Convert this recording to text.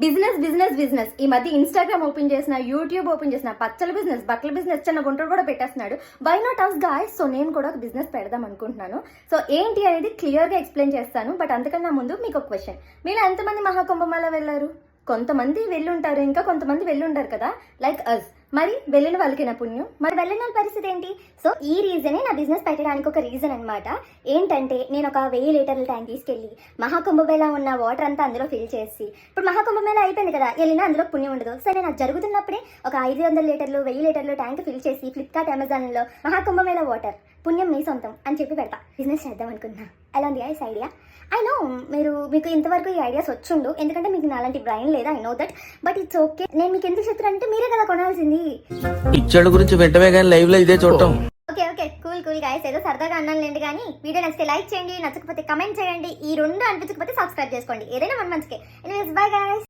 Business business business ఈ మధ్య Instagram open చేసిన, యూట్యూబ్ ఓపెన్ చేసిన, పచ్చల బిజినెస్, బట్టల బిజినెస్, చిన్న గుంటలు కూడా పెట్టేస్తున్నాడు. Why not us guys? So నేను కూడా ఒక బిజినెస్ పెడదాం అనుకుంటున్నాను. సో ఏంటి అనేది క్లియర్ గా ఎక్స్ప్లెయిన్ చేస్తాను. బట్ అంతకన్నా ముందు మీకు ఒక క్వశ్చన్. మీరు ఎంతమంది మహాకుంభమేళ వెళ్ళారు? కొంతమంది వెళ్ళుంటారు, ఇంకా కొంతమంది వెళ్ళుంటారు కదా, లైక్ అస్. మరి వెళ్ళిన వాళ్ళకి నా పుణ్యం, మరి వెళ్ళిన వాళ్ళ పరిస్థితి ఏంటి? సో ఈ రీజనే నా బిజినెస్ పెట్టడానికి ఒక రీజన్ అనమాట. ఏంటంటే నేను ఒక 1000 లీటర్ల ట్యాంక్ తీసుకెళ్ళి మహాకుంభమేళ ఉన్న వాటర్ అంతా అందులో ఫిల్ చేసి, ఇప్పుడు మహాకుంభమేళ అయిపోయింది కదా, వెళ్ళినా అందులో పుణ్యం ఉండదు. సరే, నాకు జరుగుతున్నప్పుడే ఒక 500 లీటర్లు 1000 లీటర్లు ట్యాంక్ ఫిల్ చేసి ఫ్లిప్కార్ట్, అమెజాన్లో మహాకుంభమేళ వాటర్ పుణ్యం మీ సొంతం అని చెప్పి పెడతా. బిజినెస్ చేద్దాం అనుకుంటున్నా. ఎలా ఉంది ఐస్ ఐడియా? ఐ నో మీకు ఇంతవరకు ఈ ఐడియాస్ వచ్చుండు, ఎందుకంటే మీకు అలాంటి బ్రైన్ లేదా, I know that. But it's okay. నేను మీకు ఎందుకు చెప్తున్నా అంటే మీరే కదా కొనాల్సింది. ఇచ్చాడు గురించి వెంటనే కానీ లైవ్ లో ఇదే చూడటం. Okay okay, cool cool guys, ఏదో సరదాగా అన్నానులేండి. కానీ వీడియో నచ్చితే లైక్ చేయండి, నచ్చకపోతే కమెంట్ చేయండి, ఈ రెండు అనిపించకపోతే సబ్స్క్రైబ్ చేసుకోండి. ఏదైనా మన మంచికే. Anyways, bye guys.